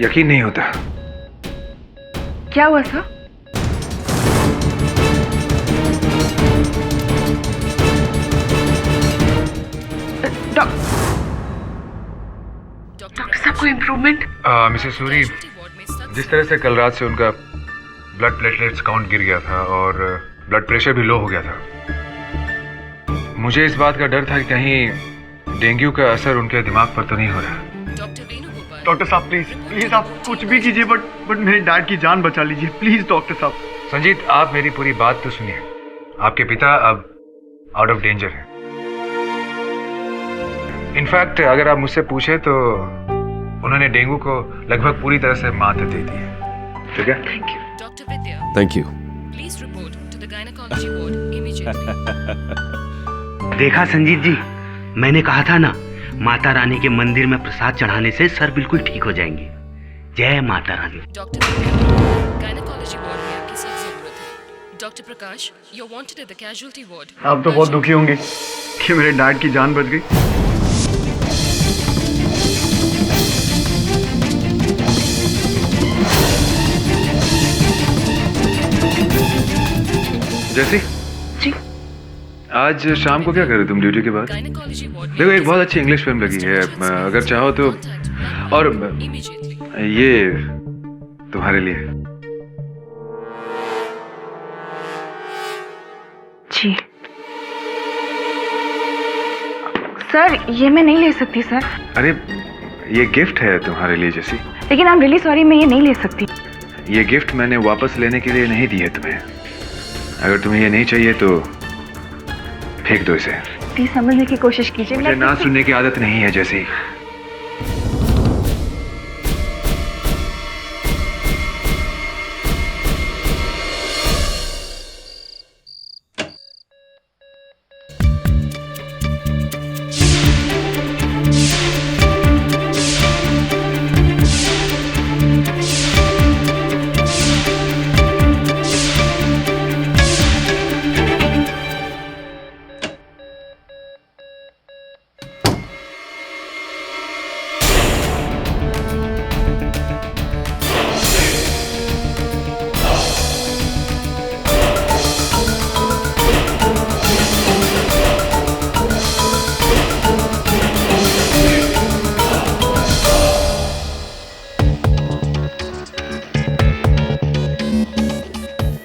यकीन नहीं होता। क्या हुआ सर? डॉक्टर साहब को इम्प्रूवमेंट? मिसेस सूरी, जिस तरह से कल रात से उनका ब्लड प्लेटलेट्स काउंट गिर गया था और ब्लड प्रेशर भी लो हो गया था, मुझे इस बात का डर था कि कहीं डेंगू का असर उनके दिमाग पर तो नहीं हो रहा। डॉक्टर साहब प्लीज आप कुछ भी कीजिए, बट मेरे डैड की जान बचा लीजिए प्लीज डॉक्टर साहब। संजीत, आप मेरी पूरी बात तो सुनिए। आपके पिता अब आउट ऑफ डेंजर हैं। इनफैक्ट अगर आप मुझसे पूछे तो उन्होंने डेंगू को लगभग पूरी तरह से मात दे दी है। ठीक है? Thank you. देखा संजीत जी, मैंने कहा था ना, माता रानी के मंदिर में प्रसाद चढ़ाने से सर बिल्कुल ठीक हो जाएंगे। जय Mata Rani. Doctor Prakash, you're wanted at the casualty ward. आप तो बहुत दुखी होंगे कि मेरे डैड की जान बच गई। जैसी जी, आज शाम को क्या कर रहे तुम ड्यूटी के बाद? देखो, एक बहुत अच्छी इंग्लिश फिल्म लगी है, अगर चाहो तो, और ये तुम्हारे लिए। जी सर, ये मैं नहीं ले सकती सर। अरे ये गिफ्ट है तुम्हारे लिए जैसी। लेकिन आई एम रियली सॉरी, मैं ये नहीं ले सकती। ये गिफ्ट मैंने वापस लेने के लिए नहीं दी है तुम्हें। अगर तुम्हें ये नहीं चाहिए तो फेंक दो इसे। प्लीज समझने की कोशिश कीजिए। मुझे ना सुनने की आदत नहीं है जैसी।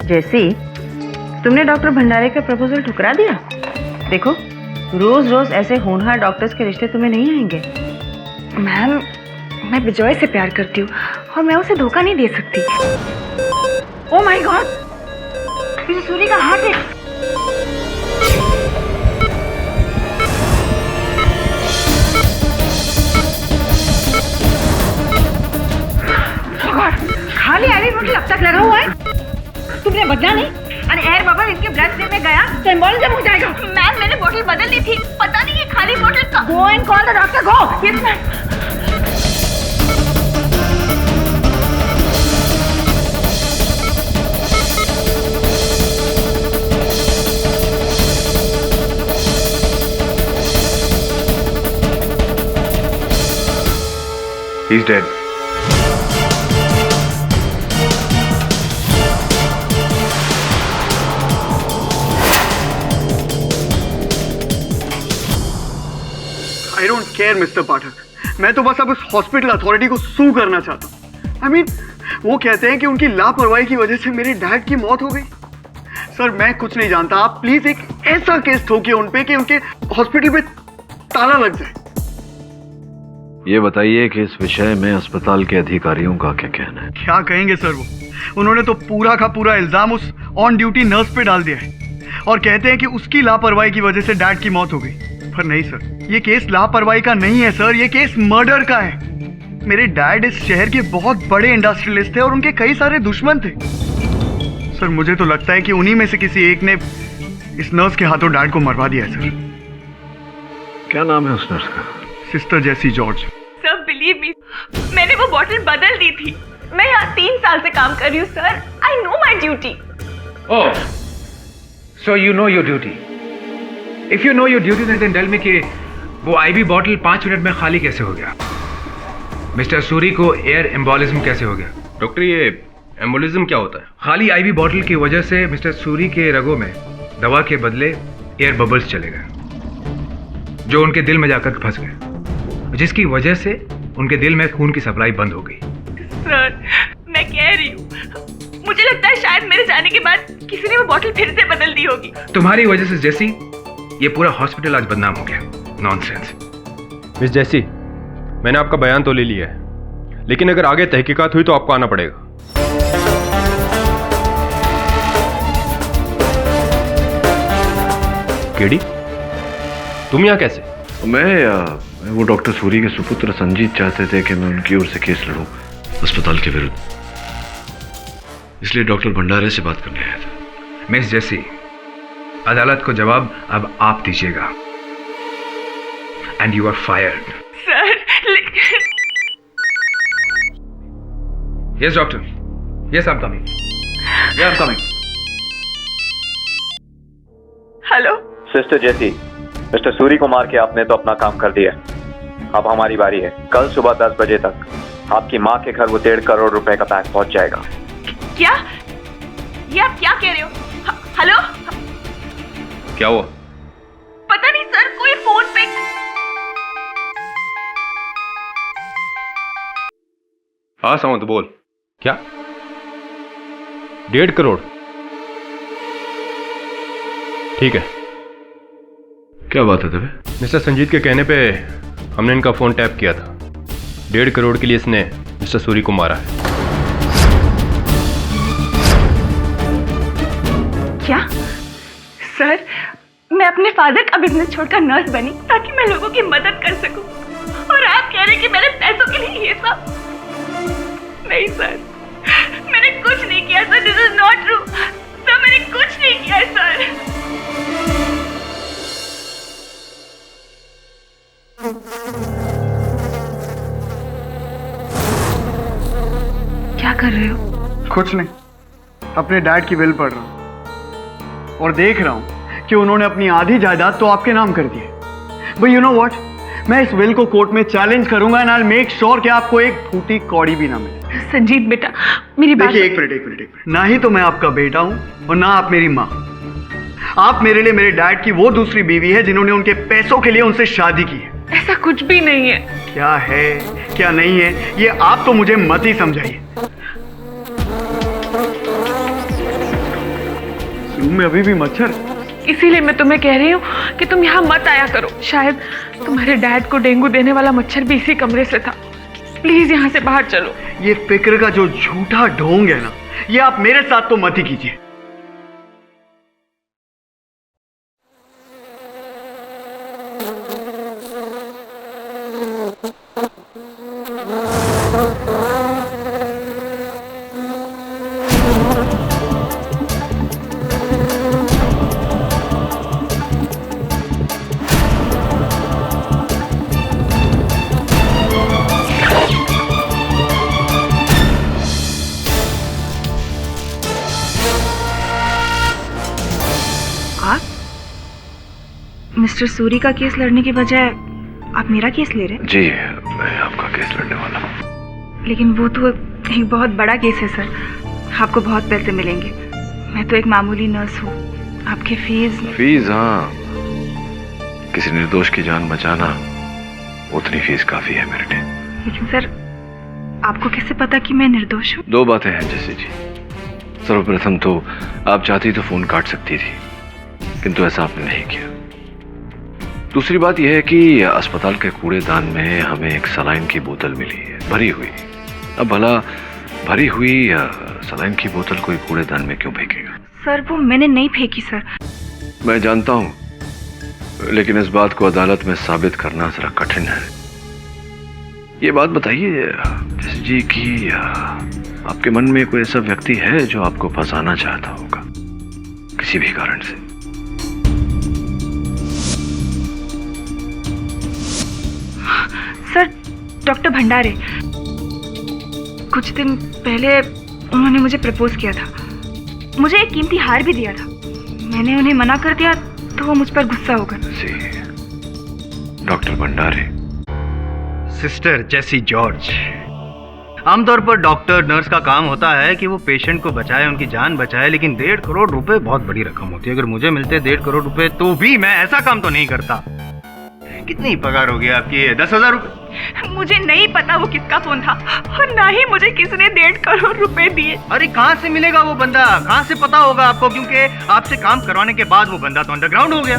जैसी, तुमने डॉक्टर भंडारे का प्रपोजल ठुकरा दिया। देखो, रोज रोज ऐसे होनहार डॉक्टर्स के रिश्ते तुम्हें नहीं आएंगे। मैम, मैं विजय से प्यार करती हूँ और मैं उसे धोखा नहीं दे सकती। ओह माय गॉड, मुझे सूरी का हार्ट है। खाली एरी बोतल अब तक लगा हुआ है, तुमने बदला नहीं? अरे एयर बबल इनके ब्लड स्ट्रीम में गया तो एम्बोलिज्म हो जाएगा। मैम, मैंने बोतल बदल दी थी, पता नहीं ये खाली बोतल का। Go and call the doctor, go. Yes ma'am. He's dead. I don't care mister Pathak, मैं तो बस अब उस हॉस्पिटल अथॉरिटी को सू करना चाहता हूँ। आई मीन, वो कहते हैं कि उनकी लापरवाही की वजह से मेरे डैड की मौत हो गई। सर, मैं कुछ नहीं जानता, आप प्लीज एक ऐसा केस ठोकिए उन पे कि उनके हॉस्पिटल पे ताला लग जाए। ये बताइए कि इस विषय में अस्पताल के अधिकारियों का क्या कहना है? क्या कहेंगे सर, वो उन्होंने तो पूरा का पूरा इल्जाम उस ऑन ड्यूटी नर्स पे डाल दिया है और कहते हैं कि उसकी लापरवाही की वजह से डैड की मौत हो गई। पर नहीं सर, ये केस लापरवाही का नहीं है सर, ये केस मर्डर का है। मेरे डैड इस शहर के बहुत बड़े इंडस्ट्रियलिस्ट थे और उनके कई सारे दुश्मन थे। सर, मुझे तो लगता है कि उन्हीं में से किसी एक ने इस नर्स के हाथों डैड को मरवा दिया है सर। क्या नाम है उस नर्स का? सिस्टर जेसी जॉर्ज। सर बिलीव मी, मैंने वो बॉटल बदल दी थी। मैं यहाँ 3 साल से काम कर रही हूँ sir. I know my duty. Oh, so you know your duty. If you know your duty, then tell me कि वो आईवी बॉटल 5 मिनट में खाली कैसे हो गया? मिस्टर सूरी को एयर एम्बोलिज्म कैसे हो गया? डॉक्टर ये एम्बोलिज्म क्या होता है? खाली आईवी बॉटल की वजह से मिस्टर सूरी के रगों में दवा के बदले एयर बबल्स चले गए, जो उनके दिल में जाकर फंस गए, जिसकी वजह से उनके दिल में खून की सप्लाई बंद हो गई। सर, मैं कह रही हूँ, मुझे लगता है शायद मेरे जाने के बाद किसी ने वो बॉटल फिर से बदल दी होगी। तुम्हारी वजह से जैसी ये पूरा हॉस्पिटल आज बदनाम हो गया। नॉनसेंस। मिस जैसी, मैंने आपका बयान तो ले लिया है, लेकिन अगर आगे तहकीकात हुई तो आपको आना पड़ेगा। केडी, तुम यहाँ कैसे? मैं वो डॉक्टर सूरी के सुपुत्र संजीत चाहते थे कि मैं उनकी ओर से केस लड़ूं अस्पताल के विरुद्ध, इसलिए डॉक्टर भंडारे से बात करने आया था। मिस जेसी, अदालत को जवाब अब आप दीजिएगा। And you are fired. Sir, yes doctor, yes I am coming, I am coming. Hello sister Jessie, mister Suri को मार के आपने तो अपना काम कर दिया। अब हमारी बारी है। कल सुबह 10 बजे तक आपकी माँ के घर वो 1.5 करोड़ रुपए का पैक पहुंच जाएगा। क्या? ये आप क्या कह रहे हो? हेलो, क्या हुआ? पता नहीं सर, कोई फोन पे। हाँ सावंत बोल। क्या? 1.5 करोड़? ठीक है। क्या बात है तबे? मिस्टर संजीत के कहने पे हमने इनका फोन टैप किया था। 1.5 करोड़ के लिए इसने मिस्टर सूरी को मारा है। क्या? सर, मैं अपने फादर का बिजनेस छोड़कर नर्स बनी ताकि मैं लोगों की मदद कर सकूं, और आप कह रहे हैं कि मैंने पैसों के लिए ये सब? नहीं सर, मैंने कुछ नहीं किया sir. This is not true sir, मैंने कुछ नहीं किया है सर। क्या कर रहे हो? कुछ नहीं, अपने डैड की विल पढ़ रहा हूँ और देख रहा हूँ कि उन्होंने अपनी आधी जायदाद तो आपके नाम कर दी है। बट यू नो व्हाट, मैं इस विल को कोर्ट में चैलेंज करूंगा and I will make sure कि आपको एक फूटी कौड़ी भी ना मिले। संजीत बेटा, मेरी बात देखिए, एक मिनट। ना ही तो मैं आपका बेटा हूँ और ना आप मेरी माँ। आप मेरे लिए मेरे डैड की वो दूसरी बीवी है जिन्होंने उनके पैसों के लिए उनसे शादी की है। ऐसा कुछ भी नहीं है। क्या है क्या नहीं है ये आप तो मुझे मत ही समझाइए। रूम में अभी भी मच्छर, इसीलिए मैं तुम्हें कह रही हूँ कि तुम यहाँ मत आया करो। शायद तुम्हारे डैड को डेंगू देने वाला मच्छर भी इसी कमरे से था। प्लीज यहाँ से बाहर चलो। ये फिक्र का जो झूठा ढोंग है ना, ये आप मेरे साथ तो मत ही कीजिए। मिस्टर सूरी का केस लड़ने के बजाय आप मेरा केस ले रहे हैं? जी, मैं आपका केस लड़ने वाला हूँ। लेकिन वो तो एक बहुत बड़ा केस है सर, आपको बहुत पैसे मिलेंगे। मैं तो एक मामूली नर्स हूँ। आपके फीस? हाँ, किसी निर्दोष की जान बचाना, उतनी फीस काफी है मेरे लिए। लेकिन सर, आपको कैसे पता कि मैं निर्दोष हूँ? 2 बातें हैं जैसे जी। सर्वप्रथम तो आप चाहती तो फोन काट सकती थी, किंतु ऐसा आपने नहीं किया। दूसरी बात यह है कि अस्पताल के कूड़ेदान में हमें एक सलाइन की बोतल मिली है, भरी हुई। अब भला भरी हुई सलाइन की बोतल कोई कूड़ेदान में क्यों फेंकेगा? सर, वो मैंने नहीं फेंकी सर। मैं जानता हूँ, लेकिन इस बात को अदालत में साबित करना जरा कठिन है। ये बात बताइए जैसे जी कि आपके मन में कोई ऐसा व्यक्ति है जो आपको फंसाना चाहता होगा किसी भी कारण से? सर, डॉक्टर भंडारे। कुछ दिन पहले उन्होंने मुझे प्रपोज किया था। मुझे एक कीमती हार भी दिया था। मैंने उन्हें मना कर दिया तो वो मुझ पर गुस्सा हो गए। डॉक्टर भंडारे, सिस्टर जेसी जॉर्ज। आमतौर पर डॉक्टर नर्स का काम होता है कि वो पेशेंट को बचाए, उनकी जान बचाए, लेकिन 1.5 करोड़ रुपए बहुत बड़ी रकम होती है। अगर मुझे मिलते 1.5 करोड़ रुपए तो भी मैं ऐसा काम तो नहीं करता। कितनी पगार होगी आपकी? 10,000 रुपए? मुझे नहीं पता वो किसका फोन था और ना ही मुझे किसी ने 1.5 करोड़ रुपए दिए। अरे कहाँ से मिलेगा वो बंदा? कहाँ से पता होगा आपको? क्योंकि आपसे काम करवाने के बाद वो बंदा तो अंडरग्राउंड हो गया।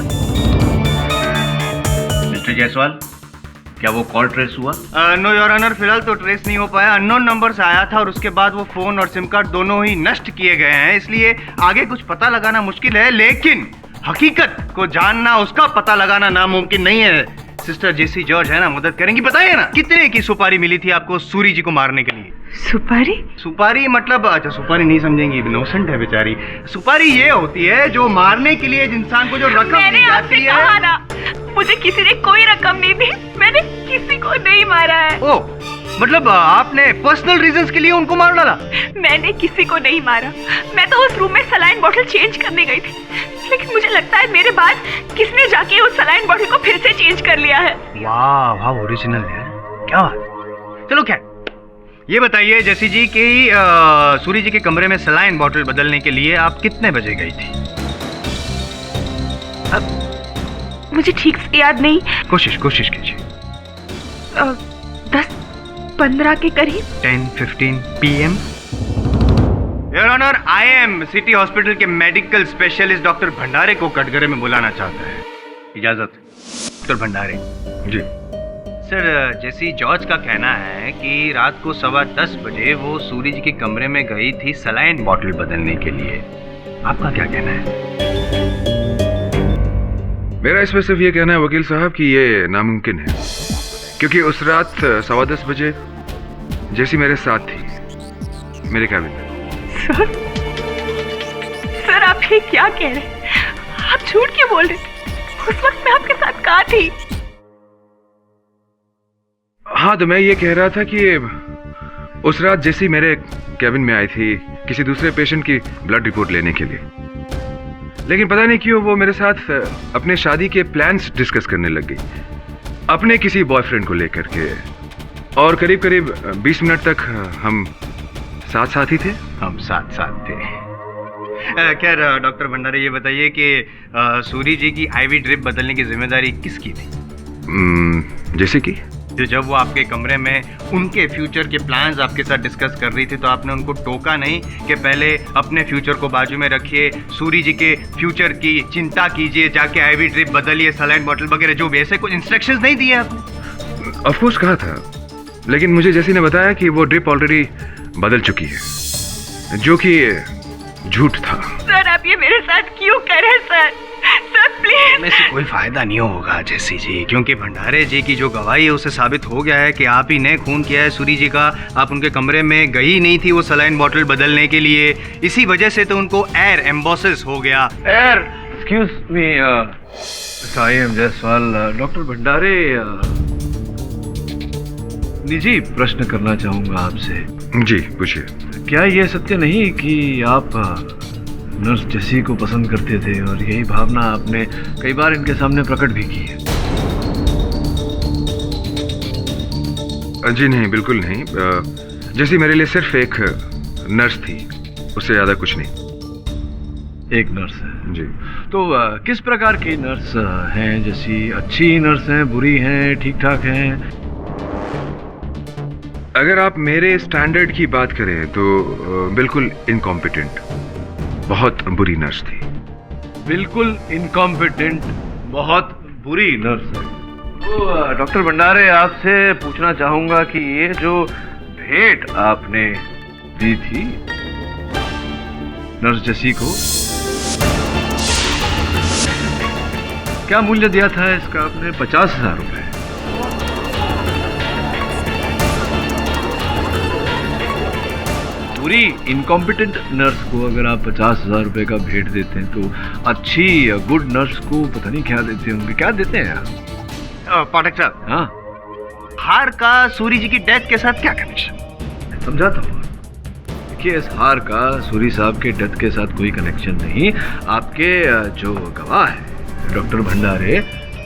मिस्टर जायसवाल, क्या वो कॉल ट्रेस हुआ? नो योर ऑनर, फिलहाल तो ट्रेस नहीं हो पाया। अननोन नंबर से आया था और उसके बाद वो फोन और सिम कार्ड दोनों ही नष्ट किए गए हैं, इसलिए आगे कुछ पता लगाना मुश्किल है, लेकिन हकीकत को जानना, उसका पता लगाना नामुमकिन नहीं है। सिस्टर जेसी जॉर्ज है ना, मदद करेंगी? बताइए ना, कितने की सुपारी मिली थी आपको सूरी जी को मारने के लिए? सुपारी? सुपारी मतलब, अच्छा सुपारी नहीं समझेंगी, इनोसेंट है बेचारी। सुपारी ये होती है जो मारने के लिए इंसान को जो रकम दी जाती है। कहा ना, मुझे किसी ने कोई रकम नहीं दी, मैंने किसी को नहीं मारा है। ओ, मतलब आपने पर्सनल रीजंस के लिए उनको मार डाला? मैंने किसी को नहीं मारा, मैं तो उस रूम में सलाइन बॉटल चेंज करने गई थी, लेकिन मुझे लगता है मेरे बाद किसने जाके उस सलाइन बॉटल को फिर से चेंज कर लिया है। वाह वाह, ओरिजिनल है, क्या बात। चलो क्या, ये बताइए जेसी जी कि सूरी जी के कमरे में सलाइन बॉटल बदलने के लिए आप कितने बजे गई थी? मुझे ठीक से याद नहीं। कोशिश कीजिए। 10-15 के करीब। 10-15 PM। Your honour, I am city hospital के मेडिकल स्पेशलिस्ट डॉक्टर भंडारे को कटघरे में बुलाना चाहता है। इजाजत? डॉक्टर भंडारे जी। सर, जेसी जॉर्ज का कहना है कि रात को 10:15 बजे वो सूरी जी के कमरे में गई थी सलाइन बॉटल बदलने के लिए। आपका क्या कहना है? मेरा इसमें सिर्फ ये कहना है वकील साहब कि ये नामुमकिन है, क्योंकि उस रात 10:15 बजे जेसी मेरे साथ थी, मेरे कैबिन में। सर आप ये क्या कह रहे हैं? आप झूठ क्यों बोल रहे थे? उस वक्त मैं आपके साथ कहाँ थी? हाँ, तो मैं ये कह रहा था कि उस रात जेसी मेरे कैबिन में आई थी किसी दूसरे पेशेंट की ब्लड रिपोर्ट लेने के लिए, लेकिन पता नहीं क्यों वो मेरे साथ अपने शादी के प्लान्स डिस्कस करने लग गई, अपने किसी बॉयफ्रेंड को लेकर के, और करीब 20 मिनट तक हम साथ ही थे। हम साथ थे। खैर डॉक्टर भंडारे, ये बताइए कि सूरी जी की आईवी ड्रिप बदलने की जिम्मेदारी किसकी थी? जैसे कि जब वो आपके कमरे में उनके फ्यूचर के प्लान्स आपके साथ डिस्कस कर रही थी तो आपने उनको टोका नहीं कि पहले अपने फ्यूचर को बाजू में रखिए, सूरी जी के फ्यूचर की चिंता कीजिए, जाके आईवी ड्रिप बदलिए, सलाइन बॉटल वगैरह, जो भी ऐसे कुछ इंस्ट्रक्शंस नहीं दिए आपने? ऑफ कोर्स कहा था, लेकिन मुझे जैसी ने बताया कि वो ड्रिप ऑलरेडी बदल चुकी है, जो कि झूठ था। सर आप ये मेरे साथ क्यों कर रहे हैं सर? Sir please. में से कोई फायदा नहीं होगा जेसी जी, क्योंकि भंडारे जी की जो गवाही है उससे साबित हो गया है कि आप ही ने खून किया है सूरी जी का। आप उनके कमरे में गई नहीं थी वो सलाइन बॉटल बदलने के लिए, इसी वजह से तो उनको एयर एम्बोसिस हो गया। Air, excuse me, I am Jaiswal. Doctor भंडारे, निजी प्रश्न करना चाहूंगा आपसे। जी पूछिए। क्या यह सत्य नहीं कि आप नर्स जेसी को पसंद करते थे और यही भावना आपने कई बार इनके सामने प्रकट भी की है? जी नहीं, बिल्कुल नहीं। जेसी मेरे लिए सिर्फ एक नर्स थी, उससे ज्यादा कुछ नहीं। एक नर्स है जी। तो किस प्रकार की नर्स हैं जेसी? अच्छी नर्स हैं, बुरी हैं, ठीक ठाक हैं? अगर आप मेरे स्टैंडर्ड की बात करें तो बिल्कुल इनकॉम्पिटेंट, बहुत बुरी नर्स थी। बिल्कुल इनकॉम्पिटेंट, बहुत बुरी नर्स है। तो डॉक्टर भंडारे, आपसे पूछना चाहूंगा कि ये जो भेंट आपने दी थी नर्स जेसी को, क्या मूल्य दिया था इसका आपने? 50,000 रुपए। पूरी इनकॉम्पिटेंट नर्स को अगर आप 50,000 रुपए का भेंट देते हैं तो अच्छी गुड नर्स को पता नहीं क्या देते होंगे। क्या देते हैं आप? पाठक साहब, हाँ, हार का सूरी जी की डेथ के साथ क्या कनेक्शन? समझाता हूँ। देखिए, इस हार का सूरी साहब के डेथ के साथ कोई कनेक्शन नहीं। आपके जो गवाह है डॉक्टर भंडारे,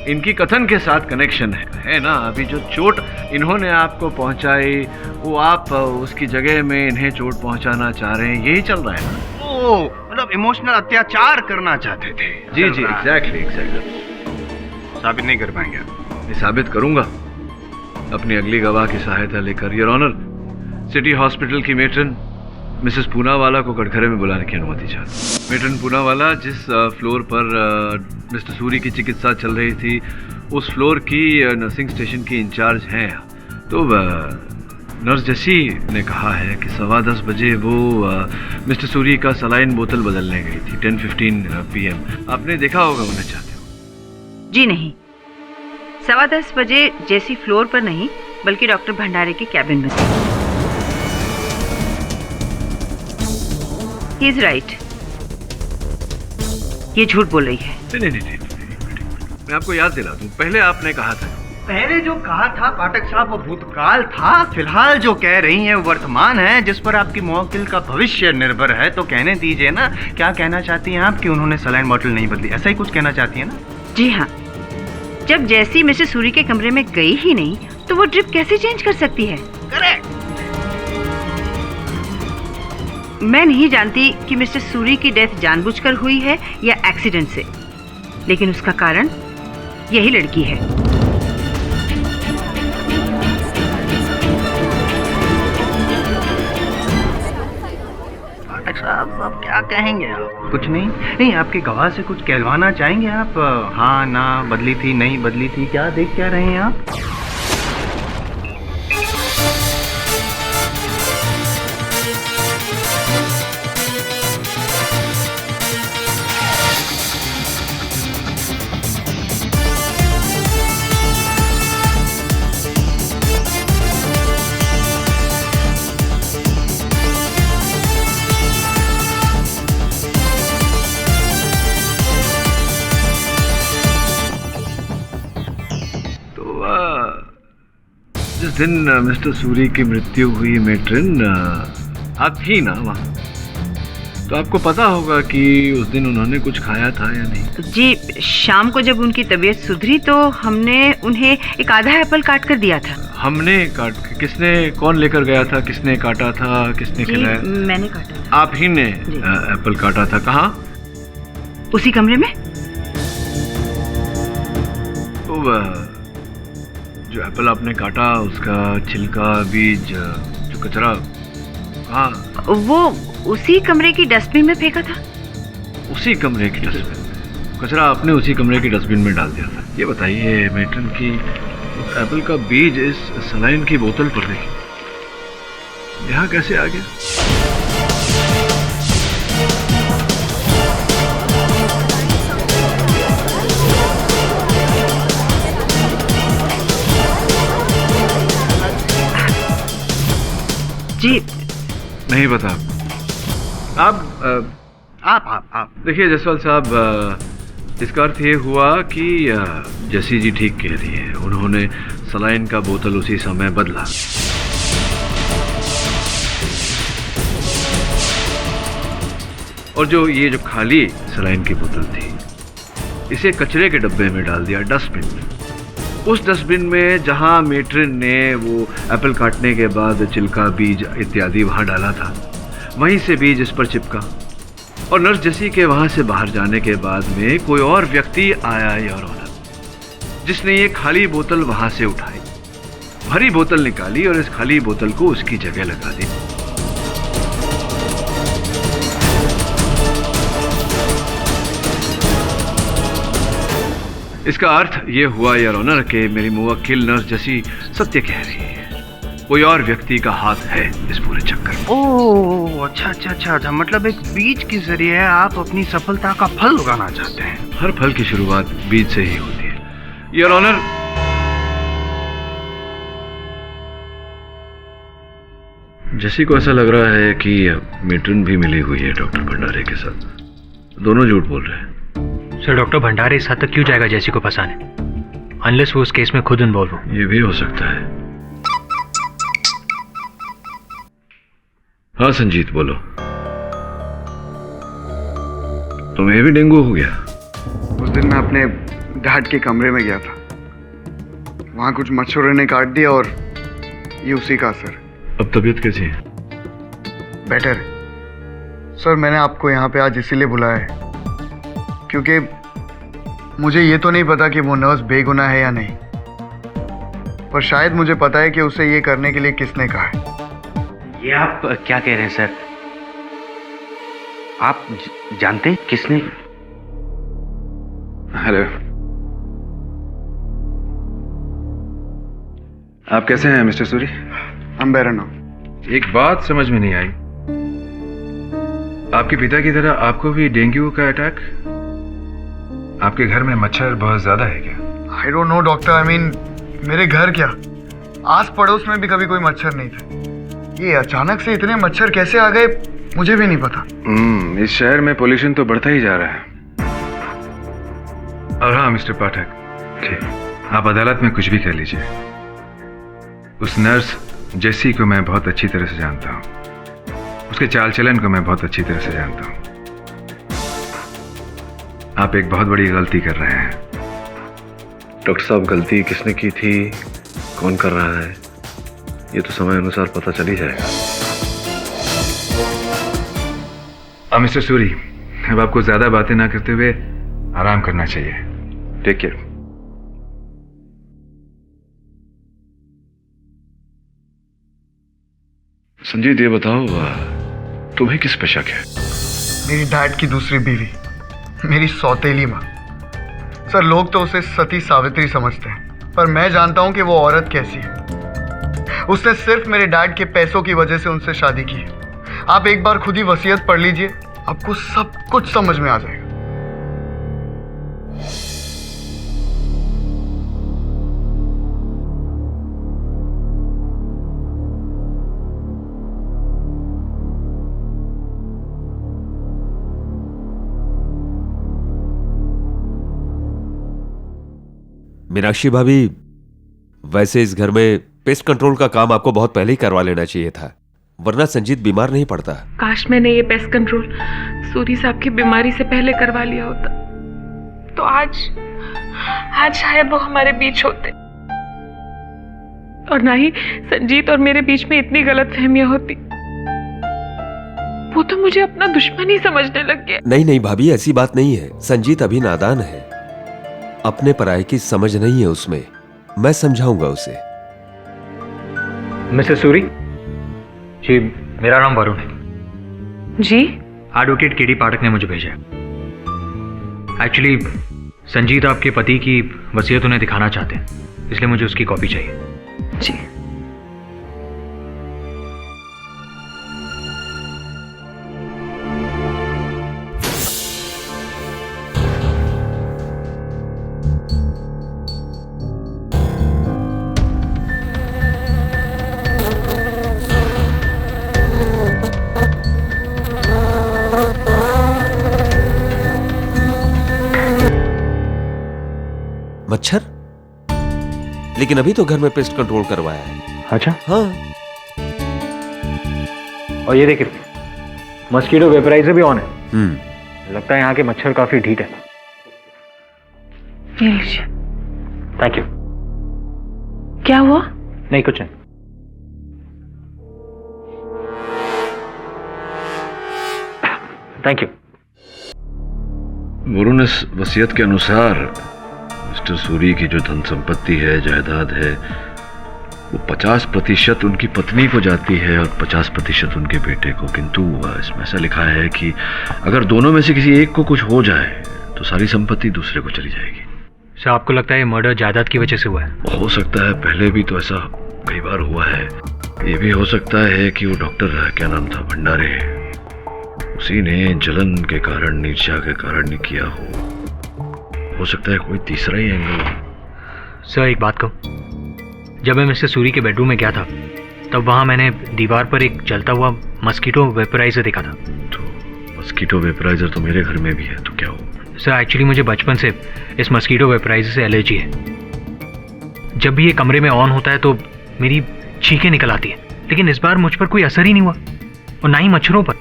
इनकी कथन के साथ कनेक्शन है ना। अभी जो चोट इन्होंने आपको पहुंचाई वो आप उसकी जगह में इन्हें चोट पहुंचाना चाह रहे हैं, यही चल रहा है ना? ओ मतलब इमोशनल अत्याचार करना चाहते थे। जी जी, एग्जैक्टली। साबित नहीं कर पाएंगे आप। मैं साबित करूंगा अपनी अगली गवाह की सहायता लेकर। योर ऑनर, सिटी हॉस्पिटल की मेट्रन मिसेस पूनावाला को कटघरे में बुलाने की अनुमति चाहती। मेट्रन पूनावाला जिस फ्लोर पर मिस्टर सूरी की चिकित्सा चल रही थी उस फ्लोर की नर्सिंग स्टेशन की इंचार्ज हैं। तो नर्स जैसी ने कहा है कि 10:15 बजे वो मिस्टर सूरी का सलाइन बोतल बदलने गई थी 10:15 PM। आपने देखा होगा उन्हें, चाहते हो? जी नहीं, 10:15 बजे जैसी फ्लोर पर नहीं बल्कि डॉक्टर भंडारे के कैबिन में थी। ही इज राइट, ये झूठ बोल रही है। नहीं, मैं आपको याद दिला दूं, पहले आपने कहा था। पहले जो कहा था पाठक साहब वो भूतकाल था, फिलहाल जो कह रही हैं वो वर्तमान है, जिस पर आपकी मुवक्किल का भविष्य निर्भर है। तो कहने दीजिए ना, क्या कहना चाहती हैं आप कि उन्होंने सलाइन बॉटल नहीं बदली, ऐसा ही कुछ कहना चाहती हैं ना? जी हाँ, जब जैसी मिसेस सूरी के कमरे में गई ही नहीं तो वो ड्रिप कैसे चेंज कर सकती है? करेक्ट। मैं नहीं जानती कि मिस्टर सूरी की डेथ जानबूझकर हुई है या एक्सीडेंट से, लेकिन उसका कारण यही लड़की है। पाठक साहब आप क्या कहेंगे? आप कुछ नहीं, आपके गवाह से कुछ कहलवाना चाहेंगे आप? हाँ ना, बदली थी नहीं बदली थी, क्या देख क्या रहे हैं आप? जिस दिन मिस्टर सूरी की मृत्यु हुई मेट्रिन, आप थी ना वहाँ? तो आपको पता होगा कि उस दिन उन्होंने कुछ खाया था या नहीं? जी, शाम को जब उनकी तबीयत सुधरी तो हमने उन्हें एक आधा एप्पल काट कर दिया था। हमने किसने, कौन लेकर गया था, किसने काटा था, किसने खिलाया? मैंने काटा था। आप ही ने एप्पल काटा था? कहाँ? उसी कमरे में। तो जो एप्पल आपने काटा उसका छिलका, बीज, जो कचरा, कहाँ? वो उसी कमरे की डस्टबिन में फेंका था। उसी कमरे की डस्टबिन में? कचरा आपने उसी कमरे की डस्टबिन में डाल दिया था। ये बताइए मेट्रन की एप्पल का बीज इस सलाइन की बोतल पर देखिए, यहाँ कैसे आ गया? जी नहीं पता आप देखिए जसवाल साहब, इसका अर्थ ये हुआ कि जैसी जी ठीक कह रही है, उन्होंने सलाइन का बोतल उसी समय बदला। और जो खाली सलाइन की बोतल थी इसे कचरे के डब्बे में डाल दिया, डस्टबिन में। उस डस्टबिन में जहां मेट्रिन ने वो एप्पल काटने के बाद छिलका, बीज इत्यादि वहां डाला था, वहीं से बीज इस पर चिपका। और नर्स जेसी के वहां से बाहर जाने के बाद में कोई और व्यक्ति आया योर ऑनर, जिसने ये खाली बोतल वहां से उठाई, भरी बोतल निकाली और इस खाली बोतल को उसकी जगह लगा दी। इसका अर्थ ये हुआ योर ऑनर कि मेरी मुवक्किल नर्स जेसी सत्य कह रही है, कोई और व्यक्ति का हाथ है इस पूरे चक्कर में। ओह अच्छा, मतलब एक बीज के जरिए आप अपनी सफलता का फल उगाना चाहते हैं। हर फल की शुरुआत बीज से ही होती है योर ऑनर। जेसी को ऐसा लग रहा है कि मेट्रिन भी मिली हुई है डॉक्टर भंडारे के साथ। दोनों झूठ बोल रहे हैं। सर, डॉक्टर भंडारे इस हद तक क्यों जाएगा जेसी को फंसाने, अनलेस वो उस केस में खुद इन्वॉल्व हो। ये भी हो सकता है। हाँ संजीत बोलो, तुम्हें भी डेंगू हो गया? उस दिन मैं अपने डैड के कमरे में गया था। वहाँ कुछ मच्छरों ने काट दिया और ये उसी का असर। अब तबीयत कैसी है? बेटर है सर। मैंने आपको यहाँ पे आज इसीलिए बुलाया है क्योंकि मुझे ये तो नहीं पता कि वो नर्स बेगुनाह है या नहीं, पर शायद मुझे पता है कि उसे ये करने के लिए किसने कहा है। ये आप क्या कह रहे हैं सर? आप जानते हैं किसने? हेलो, आप कैसे हैं मिस्टर सूरी? हम बेरन हूँ। एक बात समझ में नहीं आई, आपके पिता की तरह आपको भी डेंगू का अटैक? आपके घर में मच्छर बहुत ज्यादा है क्या? I don't know doctor. I mean मेरे घर क्या, आस पड़ोस में भी कभी कोई मच्छर नहीं था। ये अचानक से इतने मच्छर कैसे आ गए मुझे भी नहीं पता। इस शहर में पोल्यूशन तो बढ़ता ही जा रहा है। और हाँ मिस्टर पाठक, ठीक, आप अदालत में कुछ भी कह लीजिए। उस नर्स जेसी को मैं बहुत अच्छी तरह से जानता हूँ, उसके चाल चलन को मैं बहुत अच्छी तरह से जानता हूँ। आप एक बहुत बड़ी गलती कर रहे हैं। डॉक्टर साहब, गलती किसने की थी, कौन कर रहा है, ये तो समय अनुसार पता चल ही जाएगा। मिस्टर सूरी, अब आपको ज्यादा बातें ना करते हुए आराम करना चाहिए। Take care. संजीत, ये बताओ तुम्हें किस पे शक है? मेरी डैड की दूसरी बीवी, मेरी सौतेली माँ। सर, लोग तो उसे सती सावित्री समझते हैं, पर मैं जानता हूं कि वो औरत कैसी है। उसने सिर्फ मेरे डैड के पैसों की वजह से उनसे शादी की है। आप एक बार खुद ही वसीयत पढ़ लीजिए, आपको सब कुछ समझ में आ जाएगा। मीनाक्षी भाभी, वैसे इस घर में पेस्ट कंट्रोल का काम आपको बहुत पहले ही करवा लेना चाहिए था, वरना संजीत बीमार नहीं पड़ता। काश मैंने ये पेस्ट कंट्रोल सूरी साहब की बीमारी से पहले करवा लिया होता, तो आज शायद वो हमारे बीच होते और ना ही संजीत और मेरे बीच में इतनी गलतफहमियां होती। वो तो मुझे अपना दुश्मन ही समझने लग गया। नहीं नहीं भाभी, ऐसी बात नहीं है। संजीत अभी नादान है, अपने पराये की समझ नहीं है उसमें। मैं समझाऊंगा उसे। मिसेस सूरी जी, मेरा नाम वरुण है जी। एडवोकेट केडी पाठक ने मुझे भेजा है। एक्चुअली संजीत आपके पति की वसीयत उन्हें दिखाना चाहते हैं, इसलिए मुझे उसकी कॉपी चाहिए। जी। मच्छर? लेकिन अभी तो घर में पेस्ट कंट्रोल करवाया है। अच्छा। हाँ। और ये देखिए, मस्कीटो वेपराइजर भी ऑन है। लगता है यहाँ के मच्छर काफी ढीठ है। ये लीजिए। Thank you. क्या हुआ? नहीं, कुछ नहीं। Thank you. वरुण, इस वसीयत के अनुसार मिस्टर सूरी की जो धन संपत्ति है, जायदाद है, वो 50% उनकी पत्नी को जाती है और 50% उनके बेटे को। किंतु इसमें ऐसा लिखा है कि अगर दोनों में से किसी एक को कुछ हो जाए तो सारी संपत्ति दूसरे को चली जाएगी। सर, आपको लगता है ये मर्डर जायदाद की वजह से हुआ है? हो सकता है, पहले भी तो ऐसा कई बार हुआ है। ये भी हो सकता है कि वो डॉक्टर, क्या नाम था, भंडारे, उसी ने जलन के कारण, ईर्ष्या के कारण नहीं किया हो सकता है कोई तीसरा ही एंगल। सर, एक बात कहूं, जब मैं मिस्टर सूरी के बेडरूम में गया था तब वहां मैंने दीवार पर एक जलता हुआ मस्कीटो वेपराइजर देखा था। तो मस्कीटो वेपराइजर तो मेरे घर में भी है, तो क्या हो? सर, एक्चुअली मुझे बचपन से इस मस्कीटो वेपराइजर से एलर्जी है। जब भी ये कमरे में ऑन होता है तो मेरी छींकें निकल आती है, लेकिन इस बार मुझ पर कोई असर ही नहीं हुआ और ना ही मच्छरों पर।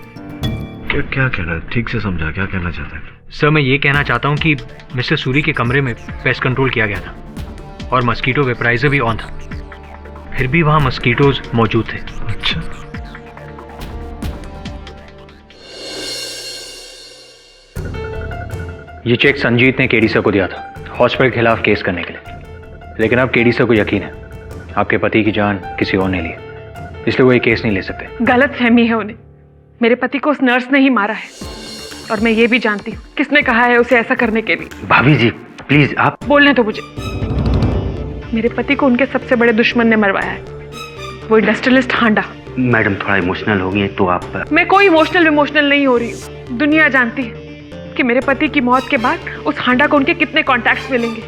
क्या कहना, ठीक से समझा, क्या कहना चाहता है? सर मैं ये कहना चाहता हूँ कि मिस्टर सूरी के कमरे में पेस्ट कंट्रोल किया गया था और मस्कीटो वेपराइजर भी ऑन था, फिर भी वहाँ मस्कीटोज मौजूद थे। अच्छा, ये चेक संजीत ने केडी सर को दिया था हॉस्पिटल के खिलाफ केस करने के लिए, लेकिन अब केडी सर को यकीन है आपके पति की जान किसी और ने ली, इसलिए वो ये केस नहीं ले सकते। गलत फहमी है उन्हें। मेरे पति को उस नर्स ने ही मारा है और मैं ये भी जानती हूँ किसने कहा है उसे ऐसा करने के लिए। भाभी जी प्लीज आप बोलने तो मुझे। मेरे पति को उनके सबसे बड़े दुश्मन ने मरवाया है, वो इंडस्ट्रियलिस्ट हांडा। मैडम थोड़ा इमोशनल हो गई तो आप। मैं कोई इमोशनल नहीं हो रही हूँ। दुनिया जानती है कि मेरे पति की मौत के बाद उस हांडा को उनके कितने कॉन्टैक्ट्स मिलेंगे,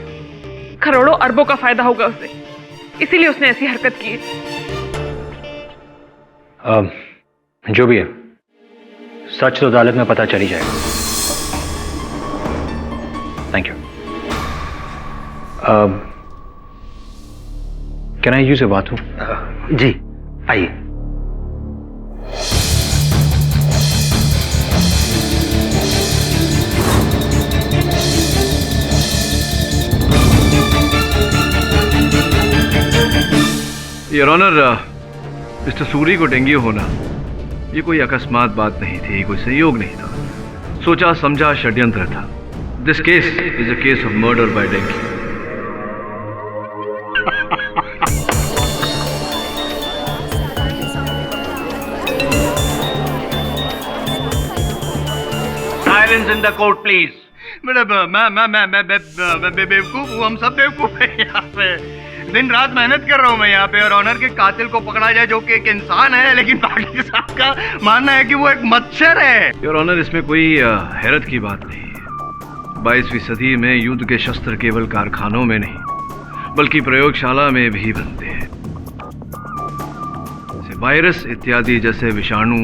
करोड़ों अरबों का फायदा होगा उसे, इसीलिए उसने ऐसी हरकत की है। जो भी है सच तो अदालत में पता चल ही जाएगा। Thank you. Can I use a bathroom? जी आइए। योर ऑनर, मिस्टर सूरी को डेंगू होना ये कोई अकस्मात बात नहीं थी, कोई संयोग नहीं था, सोचा समझा षड्यंत्र था। This case is a case of murder by dengue. Silence in the court please. मैं बेवकूफ हूँ, हम सब बेवकूफ हैं यहाँ पे। दिन रात मेहनत कर रहा हूँ मैं यहाँ पे, और ऑनर के कातिल को पकड़ा जाए जो कि एक इंसान है, लेकिन बाकी साहब का मानना है कि वो एक मच्छर है। योर ऑनर, इसमें कोई हैरत की बात नहीं है। 22वीं सदी में युद्ध के शस्त्र केवल कारखानों में नहीं बल्कि प्रयोगशाला में भी बनते हैं। वायरस इत्यादि जैसे विषाणु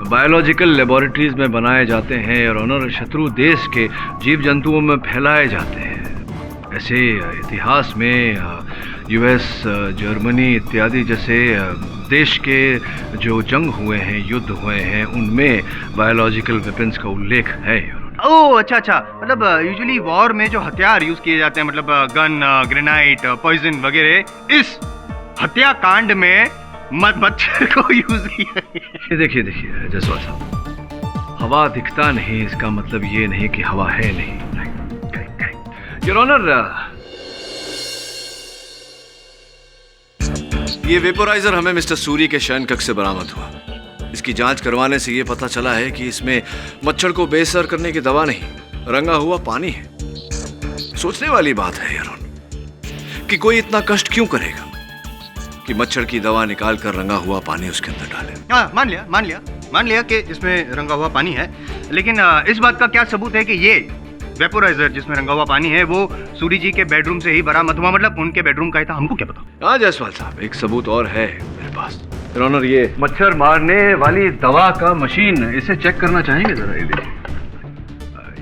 बायोलॉजिकल लेबोरेटरीज में बनाए जाते हैं और ऑनर शत्रु देश के जीव जंतुओं में फैलाए जाते हैं। ऐसे इतिहास में यूएस, जर्मनी इत्यादि जैसे देश के जो जंग हुए हैं, युद्ध हुए हैं, उनमें बायोलॉजिकल वेपन्स का उल्लेख है। ओह अच्छा, मतलब यूजुअली वॉर में जो हथियार यूज किए जाते हैं, मतलब गन, ग्रेनाइट, पॉइजन वगैरह, इस हत्याकांड में मच्छर को यूज किया। देखिए जसवाल साहब, हवा दिखता नहीं इसका मतलब ये नहीं कि हवा है नहीं। योर ऑनर, ये वेपोराइजर हमें मिस्टर सूरी के शयन कक्ष से बरामद हुआ। इसकी जांच करवाने से ये पता चला है कि इसमें मच्छर को बेअसर करने की दवा नहीं, रंगा हुआ पानी है। सोचने वाली बात है योर ऑनर कि कोई इतना कष्ट क्यों करेगा कि मच्छर की दवा निकाल कर रंगा हुआ पानी उसके अंदर डाले। हाँ, मान लिया कि इसमें रंगा हुआ पानी है, लेकिन इस बात का क्या सबूत है कि ये वेपोराइजर जिसमें रंगा हुआ पानी है वो सूरी जी के बेडरूम से ही बरामद हुआ, मतलब उनके बेडरूम का ही था? हमको क्या पता। हाँ जायसवाल साहब, एक सबूत और है मेरे पास। योर ऑनर, ये मच्छर मारने वाली दवा का मशीन, इसे चेक करना चाहेंगे जरा? ये देखिए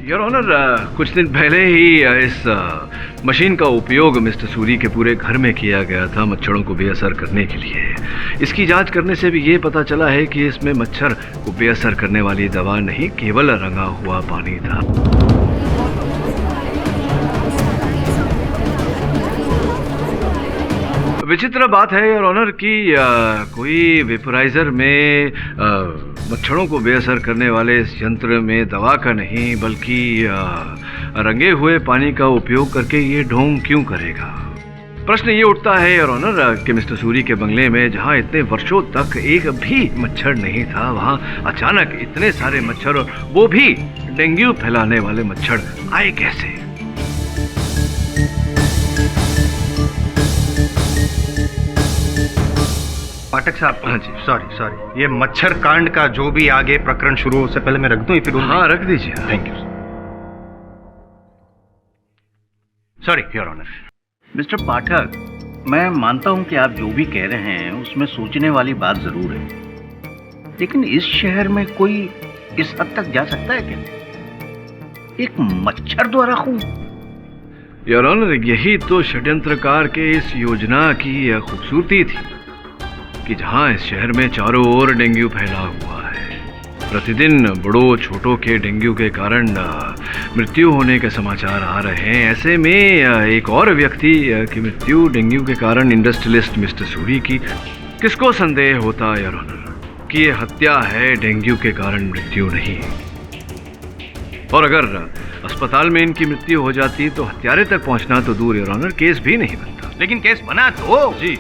योर ऑनर, कुछ दिन पहले ही इस मशीन का उपयोग मिस्टर सूरी के पूरे घर में किया गया था मच्छरों को बेअसर करने के लिए। इसकी जांच करने से भी ये पता चला है कि इसमें मच्छर को बेअसर करने वाली दवा नहीं, केवल रंगा हुआ पानी था। विचित्र बात है योर ऑनर कि कोई वेपोराइजर में मच्छरों को बेअसर करने वाले इस यंत्र में दवा का नहीं बल्कि रंगे हुए पानी का उपयोग करके ये ढोंग क्यों करेगा? प्रश्न ये उठता है योर ऑनर कि मिस्टर सूरी के बंगले में जहां इतने वर्षों तक एक भी मच्छर नहीं था, वहां अचानक इतने सारे मच्छर, और वो भी डेंगू फैलाने वाले मच्छर आए कैसे? पाठक साहब, हाँ जी, सॉरी, ये मच्छर कांड का जो भी आगे प्रकरण शुरू हो उससे पहले मैं रख दूं? फिर हाँ, रख दीजिए। Thank you. Sorry your honour. Mister Pathak, मैं मानता हूं कि आप जो भी कह रहे हैं उसमें सोचने वाली बात जरूर है, लेकिन इस शहर में कोई इस हद तक जा सकता है क्या? एक मच्छर द्वारा खून? योर ऑनर, यही तो षड्यंत्रकार के इस योजना की खूबसूरती थी कि जहां इस शहर में चारों ओर डेंगू फैला हुआ है, प्रतिदिन बड़ों छोटों के डेंगू के कारण मृत्यु होने के समाचार आ रहे हैं। ऐसे में एक और व्यक्ति की मृत्यु डेंगू के कारण, इंडस्ट्रियलिस्ट मिस्टर सूरी की, किसको संदेह होता योर ऑनर कि ये हत्या है, डेंगू के कारण मृत्यु नहीं। और अगर अस्पताल में इनकी मृत्यु हो जाती तो हत्यारे तक पहुंचना तो दूर योर ऑनर, केस भी नहीं बनता। लेकिन केस बना तो जी,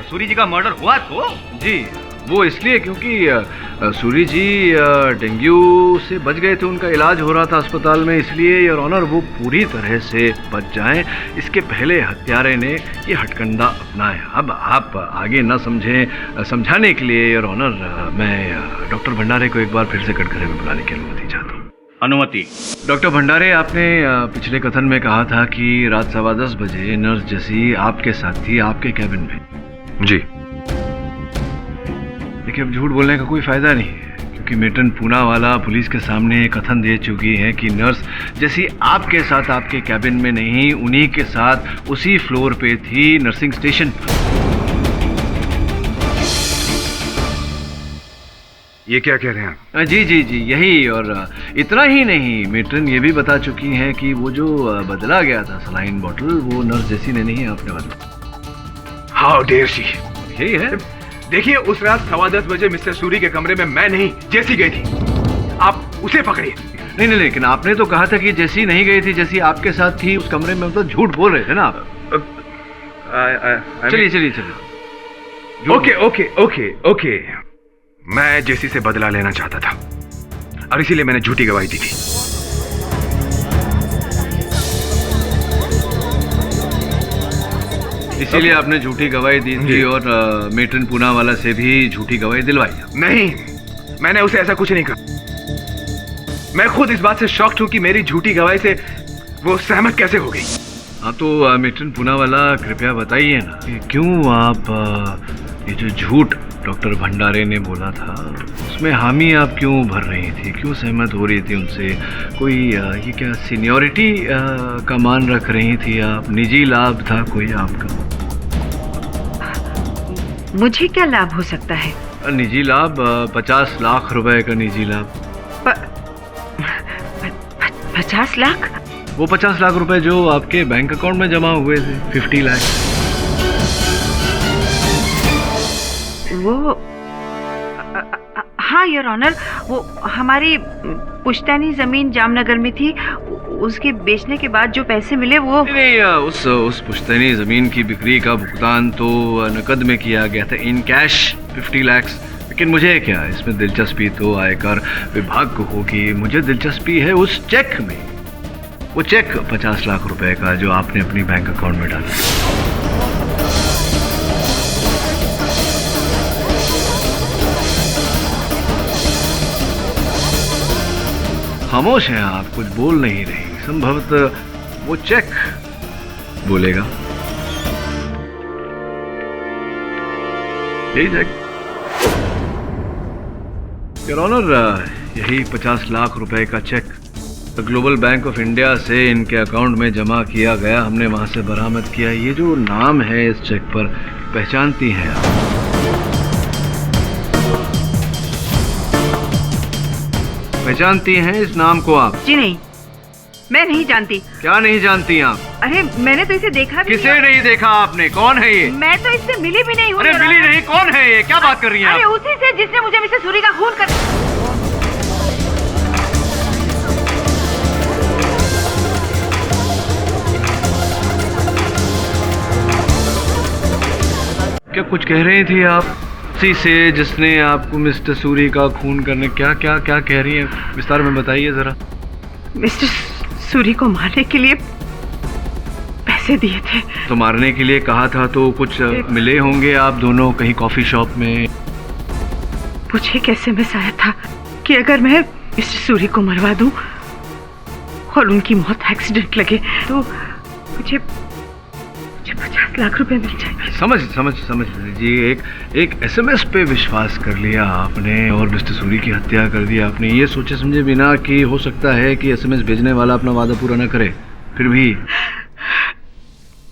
सूरी जी का मर्डर हुआ तो जी वो इसलिए क्योंकि सूरी जी डेंगू से बच गए थे, उनका इलाज हो रहा था अस्पताल में, इसलिए योर ऑनर वो पूरी तरह से बच जाएं, इसके पहले हत्यारे ने ये हटकंडा अपनाया। अब आप आगे ना समझें, समझाने के लिए योर ऑनर मैं डॉक्टर भंडारे को एक बार फिर से कटघरे में बुलाने की अनुमति चाहता हूँ। अनुमति। डॉक्टर भंडारे, आपने पिछले कथन में कहा था कि रात 10:15 बजे नर्स जैसी आपके साथ थी, आपके कैबिन में। जी। देखिए, अब झूठ बोलने का कोई फायदा नहीं है, क्योंकि मेटन पूनावाला पुलिस के सामने कथन दे चुकी है कि नर्स जैसी आपके साथ आपके कैबिन में नहीं, उन्हीं के साथ उसी फ्लोर पे थी, नर्सिंग स्टेशन पर। ये क्या कह रहे हैं आप? जी जी जी यही, और इतना ही नहीं, मेटन ये भी बता चुकी हैं कि वो जो बदला गया था सलाइन बॉटल, वो नर्स जैसी ने नहीं आपने बदला। How dare she. यही है। देखिए, उस रात 10:15 बजे मिस्टर सूरी के कमरे में मैं नहीं, जैसी गई थी। आप उसे पकड़िए। नहीं नहीं, लेकिन आपने तो कहा था कि जैसी नहीं गई थी, जैसी आपके साथ थी उस कमरे में, मतलब झूठ बोल रहे थे ना आप। चलिए चलिए चलिए। ओके ओके ओके ओके, मैं जेसी से बदला लेना चाहता था और इसीलिए मैंने झूठी गवाही दी थी। इसीलिए आपने झूठी गवाही दी थी और मेटन पूनावाला से भी झूठी गवाही दिलवाई। नहीं, मैंने उसे ऐसा कुछ नहीं कहा। मैं खुद इस बात से शॉक्ड हूं कि मेरी झूठी गवाही से वो सहमत कैसे हो गई। हाँ तो मेटन पूनावाला, कृपया बताइए ना कि क्यों आप ये जो झूठ डॉक्टर भंडारे ने बोला था उसमें हामी आप क्यों भर रही थी, क्यों सहमत हो रही थी उनसे? कोई ये क्या सीनियरिटी का मान रख रही थी आप? निजी लाभ था कोई आपका? मुझे क्या लाभ हो सकता है? निजी लाभ, 50 लाख रुपए का निजी लाभ। 50 लाख? वो 50 लाख रुपए जो आपके बैंक अकाउंट में जमा हुए थे, 50 लाख। वो हाँ योर ऑनर, वो हमारी पुश्तैनी जमीन जामनगर में थी, उसके बेचने के बाद जो पैसे मिले वो नहीं, उस पुश्तैनी जमीन की बिक्री का भुगतान तो नकद में किया गया था, इन कैश 50 लाख। लेकिन मुझे क्या, इसमें दिलचस्पी तो आयकर विभाग को होगी, मुझे दिलचस्पी है उस चेक में, वो चेक 50 लाख रुपए का जो आपने अपनी बैंक अकाउंट में डाला। खामोश हैं आप, कुछ बोल नहीं रही। संभवतः वो चेक बोलेगा। यही चेक योर ऑनर, यही 50 लाख रुपए का cheque global bank of India से इनके अकाउंट में जमा किया गया, हमने वहां से बरामद किया। ये जो नाम है इस चेक पर, पहचानती हैं आप? पहचानती हैं इस नाम को आप? जी नहीं, मैं नहीं जानती। क्या नहीं जानती आप? अरे मैंने तो इसे देखा भी किसे नहीं देखा आपने? कौन है ये? मैं तो इससे मिली भी नहीं हूँ। अरे मिली नहीं, कौन है ये? क्या बात कर रही हैं आप? अरे उसी से जिसने मुझे मिस्टर सूरी का खून कर। क्या कुछ कह रही थी आप? उसी से जिसने आपको मिस्टर सूरी का खून करने, क्या क्या क्या कह रही हैं? विस्तार में बताइए जरा। मिस्टर सूरी को मारने के लिए पैसे दिए थे। तो मारने के लिए कहा था तो कुछ मिले होंगे आप दोनों कहीं कॉफी शॉप में? मुझे कैसे मिस आया था कि अगर मैं मिस्टर सूरी को मरवा दूं और उनकी मौत एक्सीडेंट लगे तो मुझे 50 लाख रुपए मिल जाएंगे। समझ लीजिए, एक एसएमएस पे विश्वास कर लिया आपने और मिस्टर सूरी की हत्या कर दी आपने, ये सोचे समझे बिना कि हो सकता है कि एसएमएस भेजने वाला अपना वादा पूरा न करे। फिर भी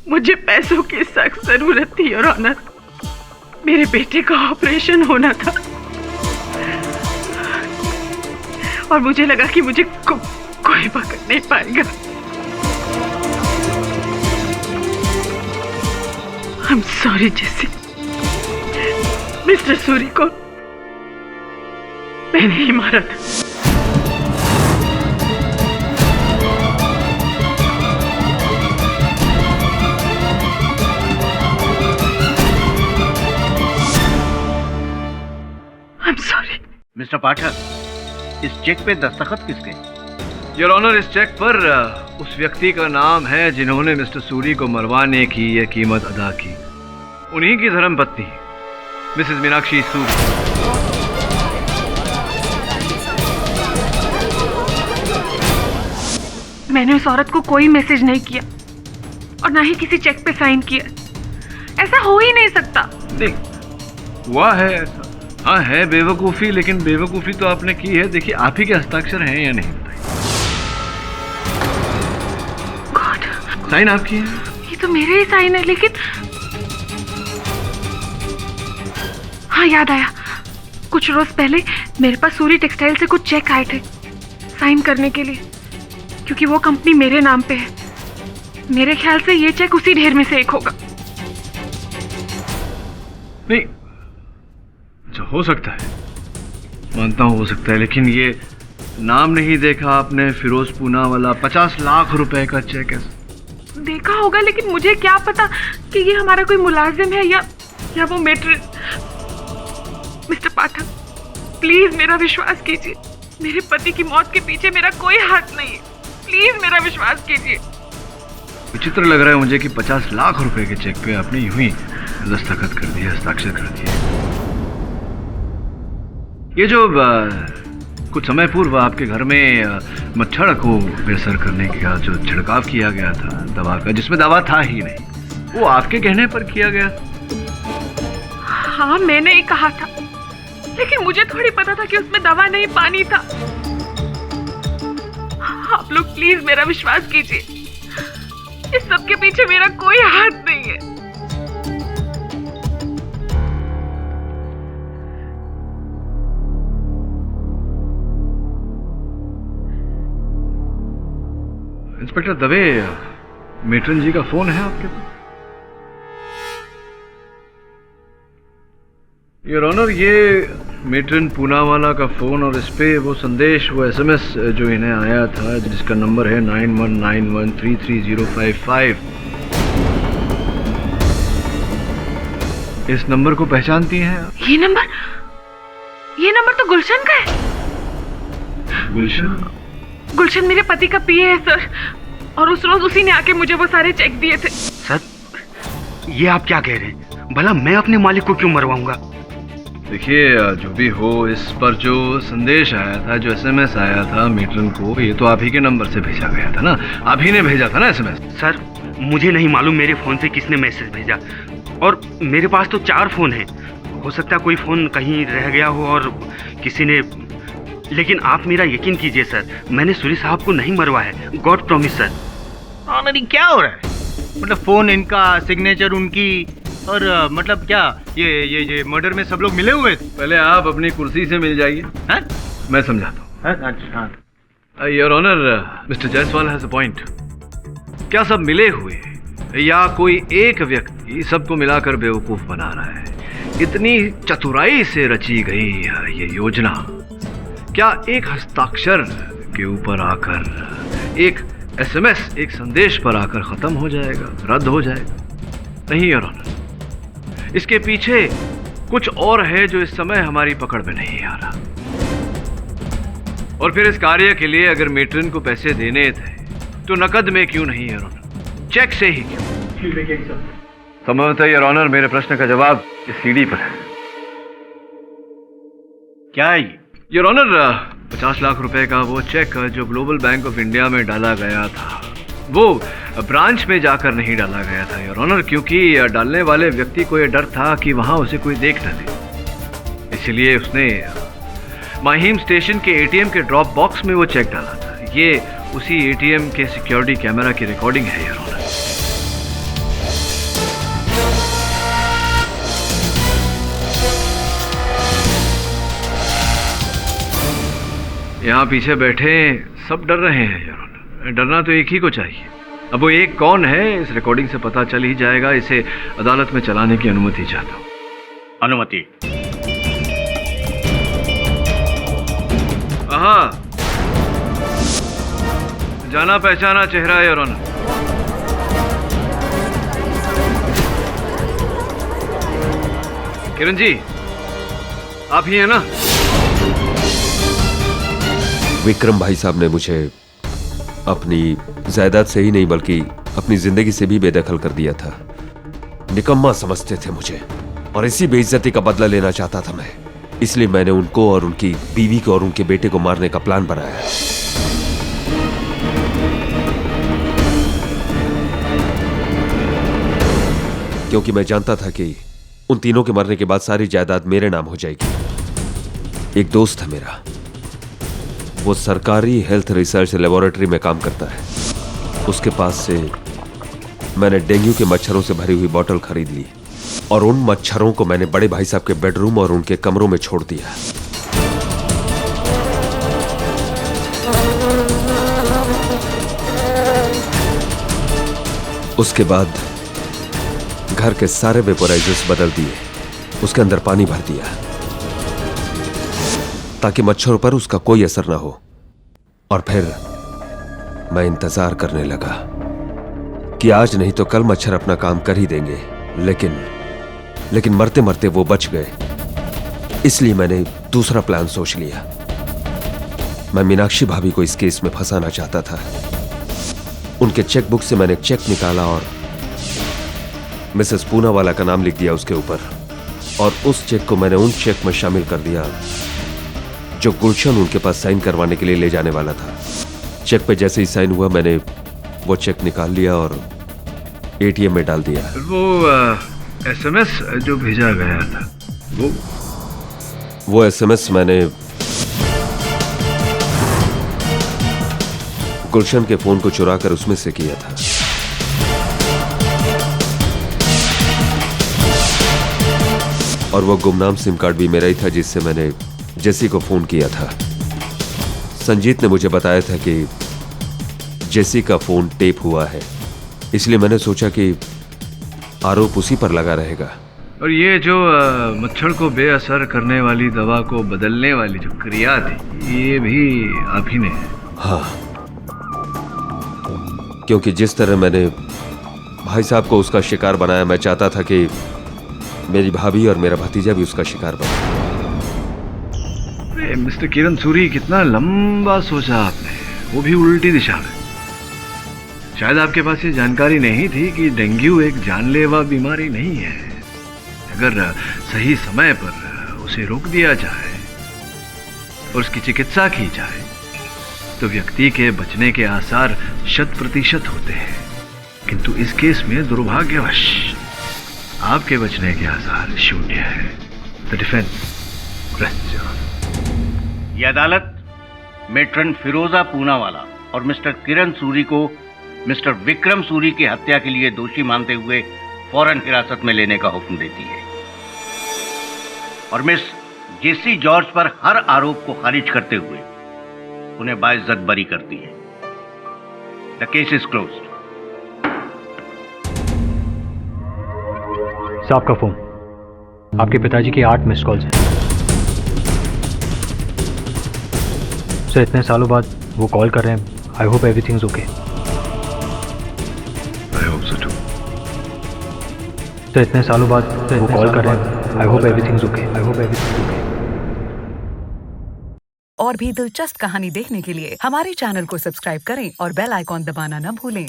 मुझे पैसों की सख्त जरूरत थी योर ऑनर। मेरे बेटे का ऑपरेशन होना था। और मुझे लगा कि मुझे कोई पकड़ नहीं पाएगा। I'm sorry, JC. Mister Suri को मैंने ही मारा था। I'm sorry। मिस्टर पाठक, इस चेक पे दस्तखत किसके? योर ऑनर, इस चेक पर उस व्यक्ति का नाम है जिन्होंने मिस्टर सूरी को मरवाने की यह कीमत अदा की। उन्हीं की धर्मपत्नी मिसेस मीनाक्षी सूरी। मैंने उस औरत को कोई मैसेज नहीं किया और ना ही किसी चेक पे साइन किया। ऐसा हो ही नहीं सकता। देख, हुआ है ऐसा। हाँ है बेवकूफ़ी, लेकिन बेवकूफ़ी तो आपने की है। देखिए, आप ही के हस्ताक्षर हैं या नहीं बताइए। साइन आपकी है? ये तो मेरे ही साइन है, लेकिन हाँ याद आया, कुछ रोज पहले मेरे पास सूरी टेक्सटाइल से कुछ चेक आए थे साइन करने के लिए, क्योंकि वो कंपनी मेरे नाम पे है। मेरे ख्याल से ये चेक उसी ढेर में से एक होगा। नहीं, अच्छा हो सकता है, मानता हूँ हो सकता है, लेकिन ये नाम नहीं देखा आपने? फिरोज पूना वाला 50 लाख रुपए का चेक है। देखा होगा, लेकिन मुझे क्या पता कि ये हमारा कोई मुलाजिम है या वो मेट्रिन। मिस्टर पाठक, प्लीज मेरा विश्वास कीजिए। मेरे पति की मौत के पीछे मेरा कोई हाथ नहीं है। प्लीज मेरा विश्वास कीजिए। विचित्र लग रहा है मुझे कि 50 लाख रुपए के चेक पे आपने यूं ही दस्तखत कर दिया, हस्ताक्षर कर दिए। ये जो कुछ समय पूर्व आपके घर में मच्छर को बेअसर करने का जो छिड़काव किया गया था दवा का, जिसमें दवा था ही नहीं, वो आपके कहने पर किया गया? हाँ, मैंने ही कहा था, लेकिन मुझे थोड़ी पता था कि उसमें दवा नहीं, पानी था। आप लोग प्लीज मेरा विश्वास कीजिए। इस सब के पीछे मेरा कोई हाथ नहीं है। इंस्पेक्टर दवे, मेट्रन जी का फोन है आपके पास? योर ऑनर, ये मेट्रन पूनावाला का फोन और इस पे वो संदेश, वो एसएमएस जो इन्हें आया था, जिसका नंबर है 9191333055। इस नंबर को पहचानती हैं आप? ये नंबर तो गुलशन का है। गुलशन? गुलशन मेरे पति का पीए है सर, और उस रोज उसी ने आके मुझे वो सारे चेक दिए थे। सर, ये आप क्या कह रहे हैं? भला मैं अपने मालिक को क्यों मरवाऊंगा? देखिए, जो भी हो, इस पर जो संदेश आया था, जो एसएमएस आया था मेट्रन को, ये तो आप ही के नंबर से भेजा गया था ना? आप ही ने भेजा था ना एसएमएस? सर, मुझे नहीं मालूम मेरे फोन से किसने मैसेज भेजा, और मेरे पास तो 4 फोन हैं। हो सकता है कोई फोन कहीं रह गया हो और किसी ने, लेकिन आप मेरा यकीन कीजिए सर, मैंने सूरी साहब को नहीं मरवाया है। God promise sir. ऑनर, क्या हो रहा है? मतलब फोन इनका, सिग्नेचर उनकी, और मतलब क्या ये मर्डर में सब लोग मिले हुए थे? पहले आप अपनी कुर्सी से मिल जाइए, मैं समझाता हूँ। अच्छा। Your honour, mister Jaiswal has a point. क्या सब मिले हुए या कोई एक व्यक्ति सबको मिलाकर बेवकूफ बना रहा है? इतनी चतुराई से रची गई ये योजना क्या एक हस्ताक्षर के ऊपर आकर, एक एसएमएस, एक संदेश पर आकर खत्म हो जाएगा, रद्द हो जाएगा? नहीं योर ऑनर, इसके पीछे कुछ और है जो इस समय हमारी पकड़ में नहीं आ रहा। और फिर इस कार्य के लिए अगर मेट्रन को पैसे देने थे तो नकद में क्यों नहीं योर ऑनर, चेक से ही क्यों? संभवतः योर ऑनर मेरे प्रश्न का जवाब इस सीडी पर है। क्या है ये? योर ऑनर, 50 लाख रुपए का वो चेक जो ग्लोबल बैंक ऑफ इंडिया में डाला गया था, वो ब्रांच में जाकर नहीं डाला गया था योर ऑनर, क्योंकि डालने वाले व्यक्ति को यह डर था कि वहां उसे कोई देख न ले। इसलिए उसने माहिम स्टेशन के एटीएम के ड्रॉप बॉक्स में वो चेक डाला था। ये उसी एटीएम के सिक्योरिटी कैमरा की रिकॉर्डिंग है योर ऑनर। यहाँ पीछे बैठे सब डर रहे हैं यार। डरना तो एक ही को चाहिए। अब वो एक कौन है इस रिकॉर्डिंग से पता चल ही जाएगा। इसे अदालत में चलाने की अनुमति चाहता हूँ। अनुमति। हाँ, जाना पहचाना चेहरा है योर ऑनर। किरण जी, आप ही हैं ना? विक्रम भाई साहब ने मुझे अपनी जायदाद से ही नहीं बल्कि अपनी जिंदगी से भी बेदखल कर दिया था। निकम्मा समझते थे मुझे और इसी बेइज्जती का बदला लेना चाहता था मैं। इसलिए मैंने उनको और उनकी बीवी को और उनके बेटे को मारने का प्लान बनाया। क्योंकि मैं जानता था कि उन तीनों के मरने के बाद सारी जायदाद मेरे नाम हो जाएगी। एक दोस्त है मेरा, वो सरकारी हेल्थ रिसर्च लेबोरेटरी में काम करता है। उसके पास से मैंने डेंगू के मच्छरों से भरी हुई बोतल खरीद ली और उन मच्छरों को मैंने बड़े भाई साहब के बेडरूम और उनके कमरों में छोड़ दिया। उसके बाद घर के सारे वेपोराइजर्स बदल दिए, उसके अंदर पानी भर दिया ताकि मच्छरों पर उसका कोई असर ना हो। और फिर मैं इंतजार करने लगा कि आज नहीं तो कल मच्छर अपना काम कर ही देंगे। लेकिन मरते मरते वो बच गए। इसलिए मैंने दूसरा प्लान सोच लिया। मैं मीनाक्षी भाभी को इस केस में फंसाना चाहता था। उनके चेकबुक से मैंने एक चेक निकाला और मिसेस पूनावाला का नाम लिख दिया उसके ऊपर। और उस चेक को मैंने उन चेक में शामिल कर दिया जो गुलशन उनके पास साइन करवाने के लिए ले जाने वाला था। चेक पे जैसे ही साइन हुआ मैंने वो चेक निकाल लिया और एटीएम में डाल दिया। वो एसएमएस जो भेजा गया था वो एसएमएस मैंने गुलशन के फोन को चुरा कर उसमें से किया था। और वो गुमनाम सिम कार्ड भी मेरा ही था जिससे मैंने जेसी को फोन किया था। संजीत ने मुझे बताया था कि जेसी का फोन टेप हुआ है, इसलिए मैंने सोचा कि आरोप उसी पर लगा रहेगा। और ये जो मच्छर को बेअसर करने वाली दवा को बदलने वाली जो क्रिया थी ये भी आप ही ने? हाँ, क्योंकि जिस तरह मैंने भाई साहब को उसका शिकार बनाया, मैं चाहता था कि मेरी भाभी और मेरा भतीजा भी उसका शिकार बने। मिस्टर किरण सूरी, कितना लंबा सोचा आपने, वो भी उल्टी दिशा में। शायद आपके पास ये जानकारी नहीं थी कि डेंगू एक जानलेवा बीमारी नहीं है। अगर सही समय पर उसे रोक दिया जाए और उसकी चिकित्सा की जाए तो व्यक्ति के बचने के आसार 100% होते हैं। किंतु इस केस में दुर्भाग्यवश आपके बचने के आसार 0 है। The defence rest. यह अदालत मेट्रन फिरोजा पूनावाला और मिस्टर किरण सूरी को मिस्टर विक्रम सूरी की हत्या के लिए दोषी मानते हुए फौरन हिरासत में लेने का हुक्म देती है और मिस जेसी जॉर्ज पर हर आरोप को खारिज करते हुए उन्हें बाइज्जत बरी करती है। The case is closed. साहब का फोन। आपके पिताजी के 8 मिस्ड कॉल्स हैं। सर, इतने सालों बाद वो कॉल कर रहे हैं। I hope everything is okay. I hope so too. Sir, इतने सालों बाद वो कॉल कर रहे हैं। I hope everything is okay. I hope everything is okay. और भी दिलचस्प कहानी देखने के लिए हमारे चैनल को सब्सक्राइब करें और बेल आइकॉन दबाना न भूलें।